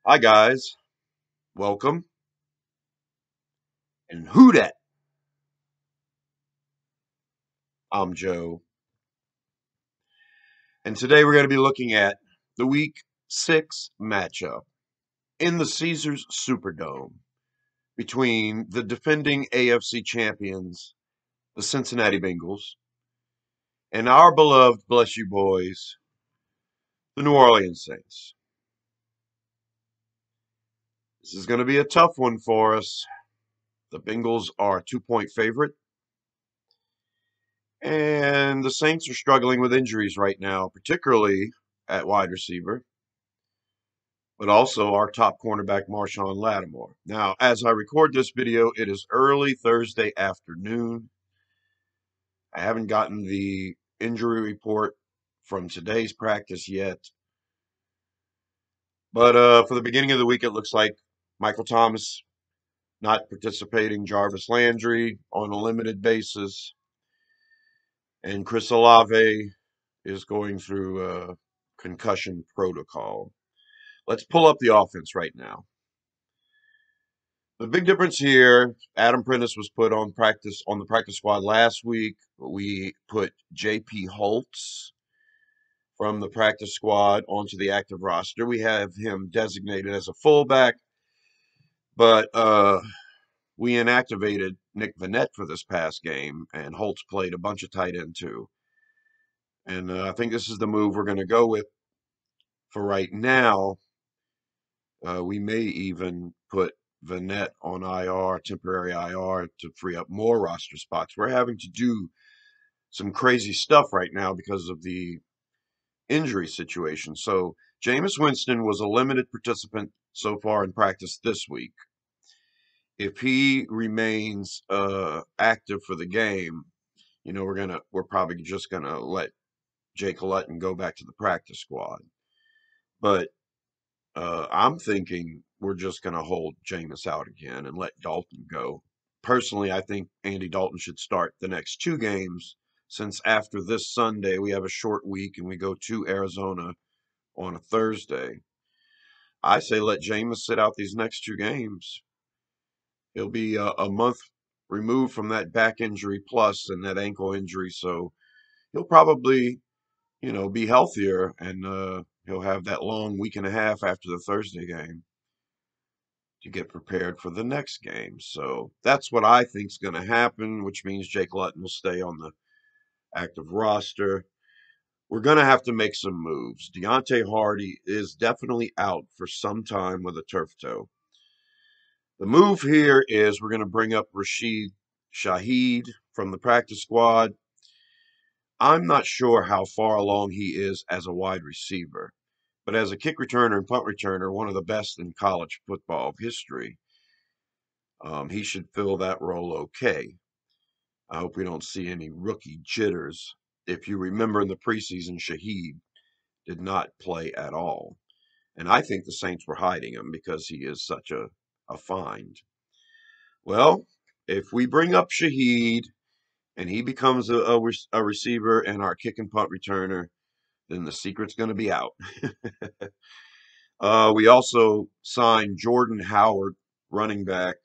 Hi guys, welcome. And who dat? I'm Joe. And today we're going to be looking at the week 6 matchup in the Caesars Superdome between the defending AFC champions, the Cincinnati Bengals, and our beloved, bless you boys, the New Orleans Saints. This is going to be a tough one for us. The Bengals are a 2-point favorite, and the Saints are struggling with injuries right now, particularly at wide receiver, but also our top cornerback, Marshawn Lattimore. Now, as I record this video, it is early Thursday afternoon. I haven't gotten the injury report from today's practice yet. But for the beginning of the week, it looks like Michael Thomas not participating, Jarvis Landry on a limited basis, and Chris Olave is going through a concussion protocol. Let's pull up the offense right now. The big difference here, Adam Prentice was put on the practice squad last week. We put J.P. Holtz from the practice squad onto the active roster. We have him designated as a fullback, but we inactivated Nick Vanette for this past game, and Holtz played a bunch of tight end too. And I think this is the move we're going to go with for right now. We may even put Vanette on IR, temporary IR, to free up more roster spots. We're having to do some crazy stuff right now because of the injury situation. So Jameis Winston was a limited participant so far in practice this week. If he remains active for the game, we're probably just gonna let Jake Luton go back to the practice squad. But I'm thinking we're just going to hold Jameis out again and let Dalton go. Personally, I think Andy Dalton should start the next 2 games, since after this Sunday we have a short week and we go to Arizona on a Thursday. I say let Jameis sit out these next 2 games. He'll be a month removed from that back injury plus and that ankle injury, so he'll probably, be healthier, and he'll have that long week and a half after the Thursday game to get prepared for the next game. So that's what I think is going to happen, which means Jake Luton will stay on the active roster. We're going to have to make some moves. Deontay Hardy is definitely out for some time with a turf toe. The move here is we're going to bring up Rashid Shaheed from the practice squad. I'm not sure how far along he is as a wide receiver, but as a kick returner and punt returner, one of the best in college football history. He should fill that role okay. I hope we don't see any rookie jitters. If you remember in the preseason, Shaheed did not play at all. And I think the Saints were hiding him because he is such a find. Well, if we bring up Shaheed and he becomes a receiver and our kick and punt returner, then the secret's going to be out. We also signed Jordan Howard, running back,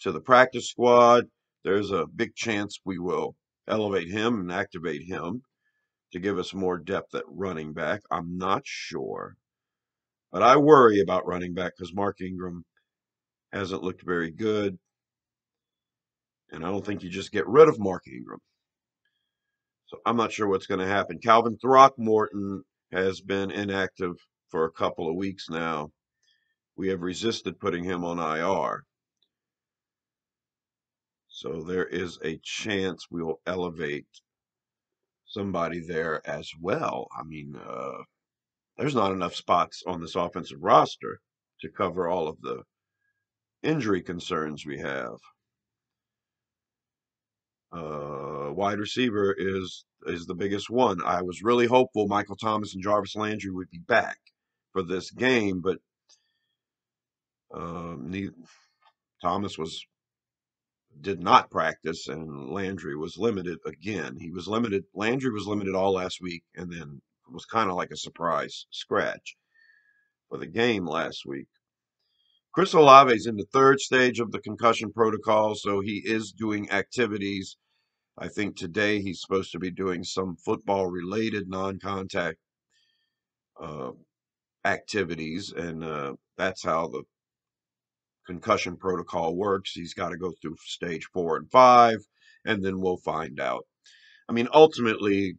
to the practice squad. There's a big chance we will elevate him and activate him to give us more depth at running back. I'm not sure. But I worry about running back because Mark Ingram hasn't looked very good. And I don't think you just get rid of Mark Ingram. So I'm not sure what's going to happen. Calvin Throckmorton has been inactive for a couple of weeks now. We have resisted putting him on IR. So there is a chance we will elevate somebody there as well. I mean, there's not enough spots on this offensive roster to cover all of the injury concerns we have. Wide receiver is the biggest one. I was really hopeful Michael Thomas and Jarvis Landry would be back for this game, but Thomas did not practice, and Landry was limited again. He was limited. Landry was limited all last week, and then was kind of like a surprise scratch for the game last week. Chris Olave is in the third stage of the concussion protocol, so he is doing activities. I think today he's supposed to be doing some football related non contact uh, activities, and that's how the concussion protocol works. He's got to go through stage 4 and 5, and then we'll find out. I mean, ultimately,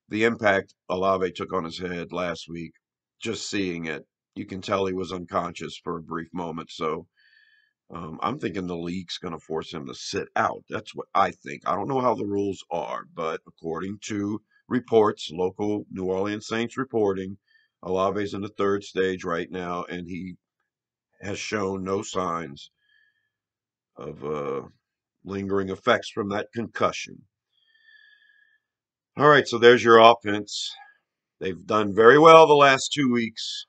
the impact Olave took on his head last week, just seeing it, you can tell he was unconscious for a brief moment. So I'm thinking the league's going to force him to sit out. That's what I think. I don't know how the rules are, but according to reports, local New Orleans Saints reporting, Olave's in the third stage right now, and he has shown no signs of lingering effects from that concussion. All right, so there's your offense. They've done very well the last 2 weeks.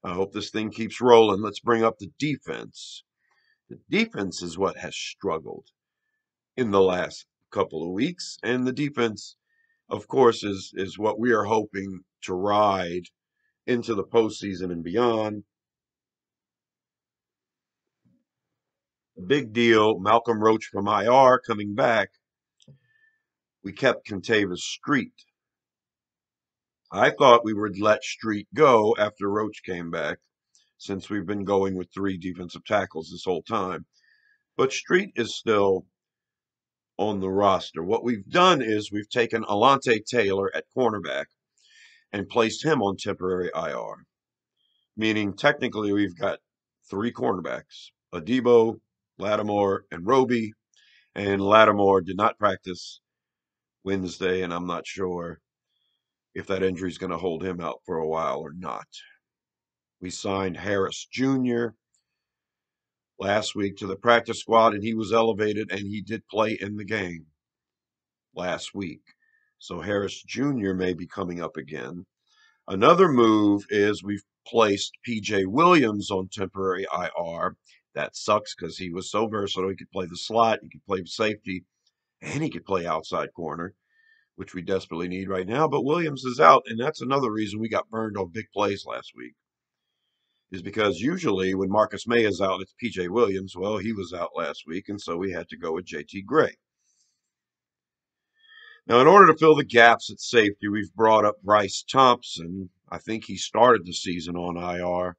I hope this thing keeps rolling. Let's bring up the defense. The defense is what has struggled in the last couple of weeks, and the defense, of course, is what we are hoping to ride into the postseason and beyond. Big deal, Malcolm Roach from IR coming back. We kept Contavis Street. I thought we would let Street go after Roach came back, since we've been going with three defensive tackles this whole time. But Street is still on the roster. What we've done is we've taken Alante Taylor at cornerback and placed him on temporary IR, meaning technically we've got three cornerbacks, Adebo, Lattimore, and Roby. And Lattimore did not practice Wednesday, and I'm not sure if that injury is going to hold him out for a while or not. We signed Harris Jr. last week to the practice squad, and he was elevated, and he did play in the game last week. So Harris Jr. may be coming up again. Another move is we've placed PJ Williams on temporary IR. That sucks because he was so versatile. He could play the slot, he could play safety, and he could play outside corner, which we desperately need right now. But Williams is out, and that's another reason we got burned on big plays last week. Is because usually when Marcus May is out, it's PJ Williams. Well, he was out last week, and so we had to go with JT Gray. Now, in order to fill the gaps at safety, we've brought up Bryce Thompson. I think he started the season on IR,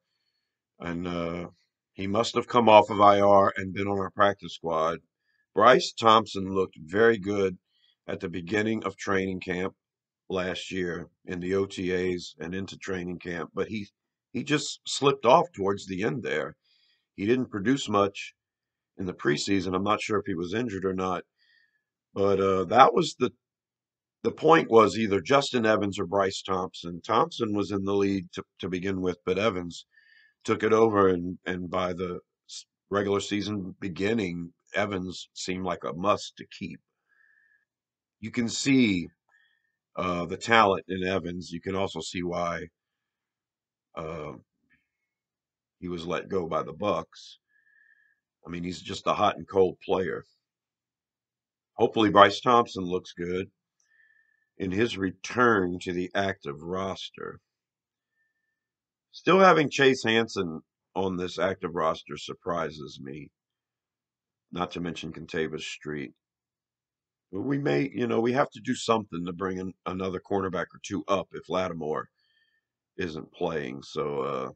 and he must have come off of IR and been on our practice squad. Bryce Thompson looked very good at the beginning of training camp last year in the OTAs and into training camp, but he just slipped off towards the end there. He didn't produce much in the preseason. I'm not sure if he was injured or not, but that was the point was either Justin Evans or Bryce Thompson. Thompson was in the lead to begin with, but Evans took it over, and by the regular season beginning, Evans seemed like a must to keep. You can see the talent in Evans. You can also see why uh, he was let go by the Bucks. I mean, he's just a hot and cold player. Hopefully, Bryce Thompson looks good in his return to the active roster. Still having Chase Hansen on this active roster surprises me, not to mention Contavis Street. But we may, we have to do something to bring in another cornerback or two up if Lattimore isn't playing. So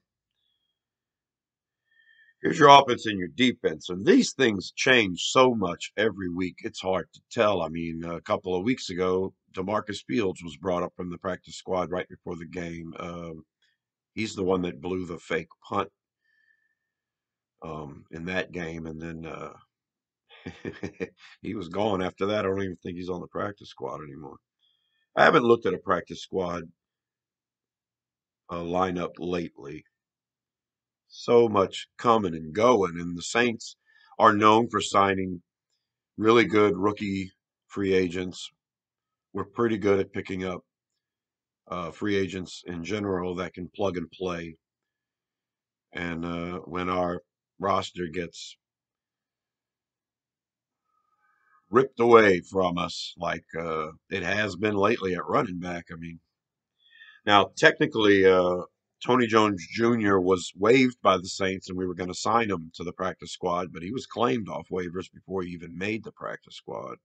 here's your offense and your defense. And these things change so much every week. It's hard to tell. I mean, a couple of weeks ago, DeMarcus Fields was brought up from the practice squad right before the game. He's the one that blew the fake punt in that game. And then he was gone after that. I don't even think he's on the practice squad anymore. I haven't looked at a practice squad lineup lately. So much coming and going, and the Saints are known for signing really good rookie free agents. We're pretty good at picking up free agents in general that can plug and play. And when our roster gets ripped away from us, like it has been lately at running back, I mean, now technically, Tony Jones Jr. was waived by the Saints, and we were going to sign him to the practice squad, but he was claimed off waivers before he even made the practice squad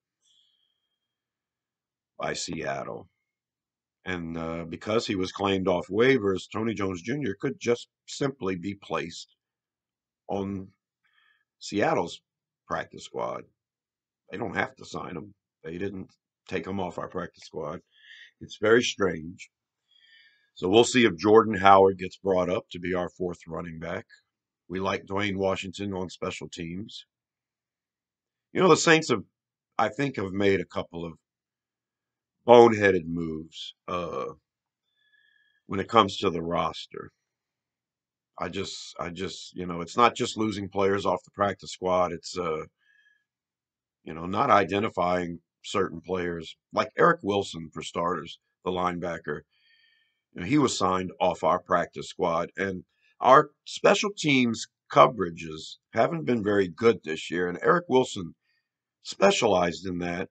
by Seattle. And because he was claimed off waivers, Tony Jones Jr. could just simply be placed on Seattle's practice squad. They don't have to sign him. They didn't take him off our practice squad. It's very strange. So we'll see if Jordan Howard gets brought up to be our fourth running back. We like Dwayne Washington on special teams. The Saints have, I think, have made a couple of boneheaded moves when it comes to the roster. It's not just losing players off the practice squad. It's, not identifying certain players like Eric Wilson, for starters, the linebacker. He was signed off our practice squad, and our special teams coverages haven't been very good this year. And Eric Wilson specialized in that.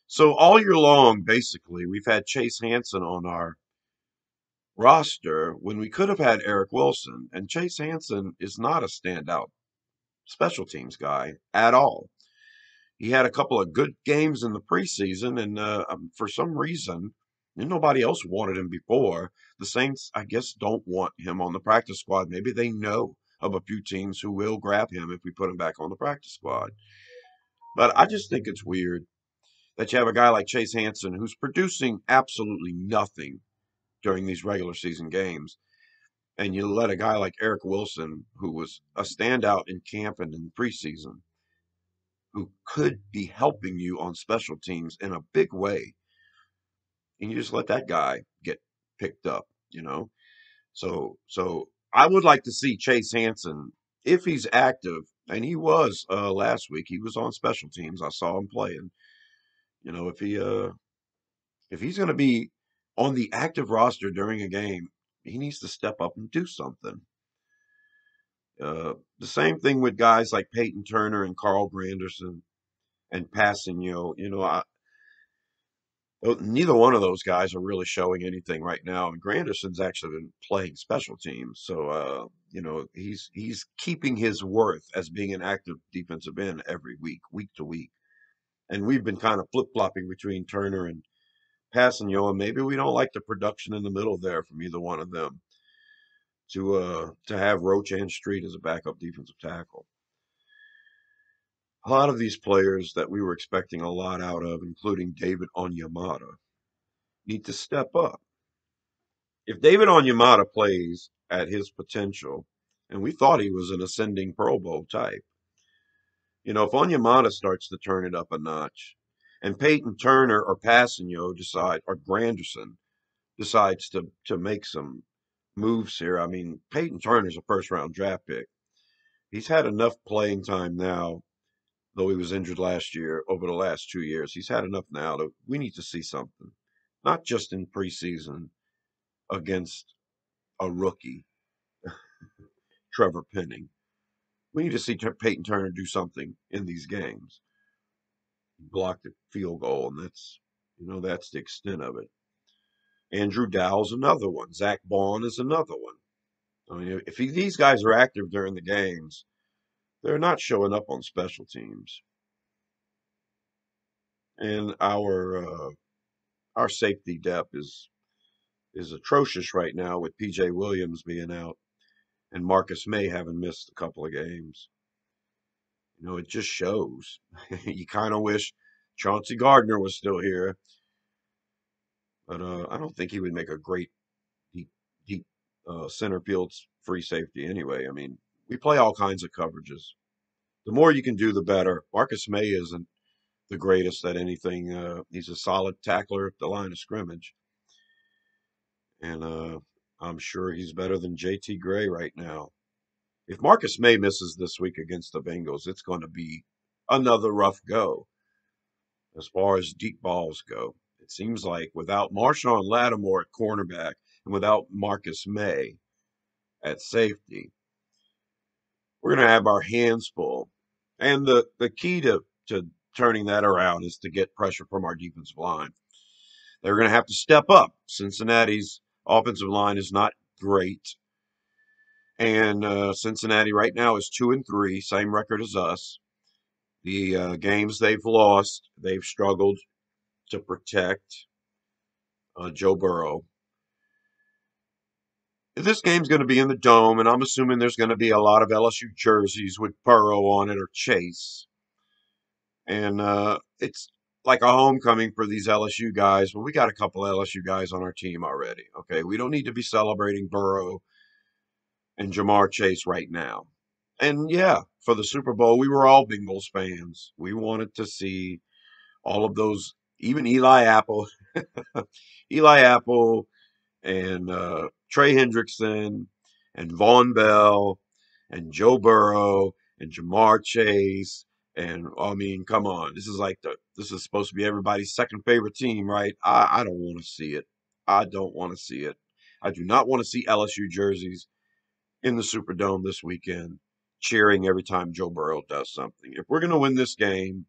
So all year long, basically, we've had Chase Hansen on our roster when we could have had Eric Wilson. And Chase Hansen is not a standout special teams guy at all. He had a couple of good games in the preseason, and for some reason, and nobody else wanted him before. The Saints, I guess, don't want him on the practice squad. Maybe they know of a few teams who will grab him if we put him back on the practice squad. But I just think it's weird that you have a guy like Chase Hansen who's producing absolutely nothing during these regular season games, and you let a guy like Eric Wilson, who was a standout in camp and in preseason, who could be helping you on special teams in a big way, and you just let that guy get picked up. So I would like to see Chase Hansen if he's active, and he was last week. He was on special teams. I saw him playing. If he's going to be on the active roster during a game, he needs to step up and do something. The same thing with guys like Peyton Turner and Carl Granderson and Passanio. Neither one of those guys are really showing anything right now. And Granderson's actually been playing special teams, so he's keeping his worth as being an active defensive end every week, week to week. And we've been kind of flip flopping between Turner and Passanio, and maybe we don't like the production in the middle there from either one of them to have Roach and Street as a backup defensive tackle. A lot of these players that we were expecting a lot out of, including David Onyemata, need to step up. If David Onyemata plays at his potential, and we thought he was an ascending Pro Bowl type, if Onyemata starts to turn it up a notch, and Peyton Turner or Passanio or Granderson decides to make some moves here. I mean, Peyton Turner's a first round draft pick. He's had enough playing time now, though he was injured last year, over the last 2 years. He's had enough now that we need to see something, not just in preseason against a rookie, Trevor Penning. We need to see Peyton Turner do something in these games. He blocked a field goal, and that's the extent of it. Andrew Dowell's another one. Zach Baun is another one. I mean, if these guys are active during the games, they're not showing up on special teams. And our safety depth is atrocious right now with PJ Williams being out and Marcus May having missed a couple of games. It just shows. You kind of wish Chauncey Gardner was still here, but I don't think he would make a great deep, deep center field free safety anyway. I mean, we play all kinds of coverages. The more you can do, the better. Marcus May isn't the greatest at anything. He's a solid tackler at the line of scrimmage, and I'm sure he's better than JT Gray right now. If Marcus May misses this week against the Bengals, it's going to be another rough go as far as deep balls go. It seems like without Marshawn Lattimore at cornerback and without Marcus May at safety, we're going to have our hands full. And the key to turning that around is to get pressure from our defensive line. They're going to have to step up. Cincinnati's offensive line is not great. And Cincinnati right now is 2-3, same record as us. The games they've lost, they've struggled to protect Joe Burrow. This game's going to be in the Dome, and I'm assuming there's going to be a lot of LSU jerseys with Burrow on it or Chase. And it's like a homecoming for these LSU guys. Well, we got a couple LSU guys on our team already. Okay, we don't need to be celebrating Burrow and Jamar Chase right now. And yeah, for the Super Bowl, we were all Bengals fans. We wanted to see all of those, even Eli Apple, Eli Apple, and Trey Hendrickson, and Vaughn Bell, and Joe Burrow, and Jamar Chase. And I mean, come on, this is supposed to be everybody's second favorite team, right? I don't want to see it. I don't want to see it. I do not want to see LSU jerseys in the Superdome this weekend, cheering every time Joe Burrow does something. If we're going to win this game,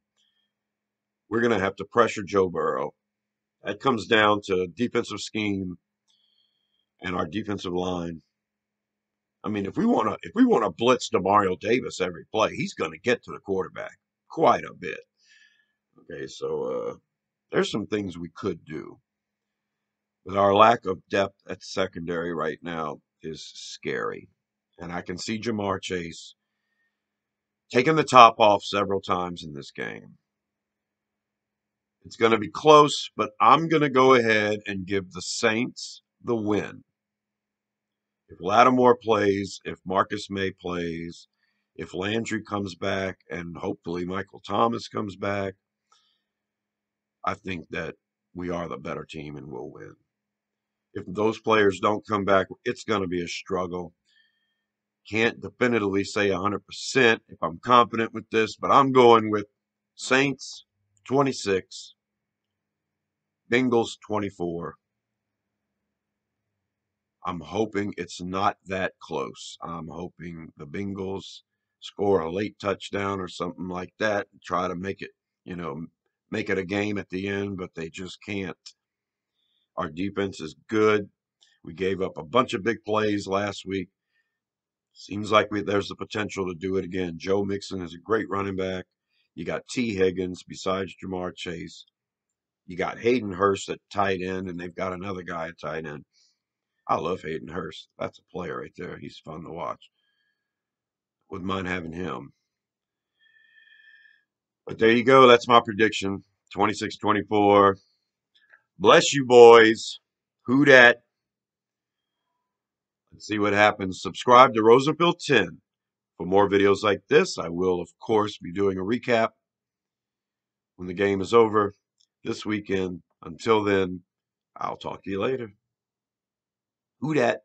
we're going to have to pressure Joe Burrow. That comes down to defensive scheme and our defensive line. I mean, if we want to blitz Demario Davis every play, he's going to get to the quarterback quite a bit. Okay, so there's some things we could do, but our lack of depth at secondary right now is scary, and I can see Jamar Chase taking the top off several times in this game. It's going to be close, but I'm going to go ahead and give the Saints the win. If Lattimore plays, if Marcus May plays, if Landry comes back, and hopefully Michael Thomas comes back, I think that we are the better team and we'll win. If those players don't come back, it's going to be a struggle. Can't definitively say 100% if I'm confident with this, but I'm going with Saints 26, Bengals 24. I'm hoping it's not that close. I'm hoping the Bengals score a late touchdown or something like that and try to make it, make it a game at the end, but they just can't. Our defense is good. We gave up a bunch of big plays last week. Seems like there's the potential to do it again. Joe Mixon is a great running back. You got T. Higgins besides Jamar Chase. You got Hayden Hurst at tight end, and they've got another guy at tight end. I love Hayden Hurst. That's a player right there. He's fun to watch. Wouldn't mind having him. But there you go. That's my prediction. 26-24. Bless you, boys. Who dat? Let's see what happens. Subscribe to Rosenfield 10 for more videos like this. I will, of course, be doing a recap when the game is over this weekend. Until then, I'll talk to you later. Who dat?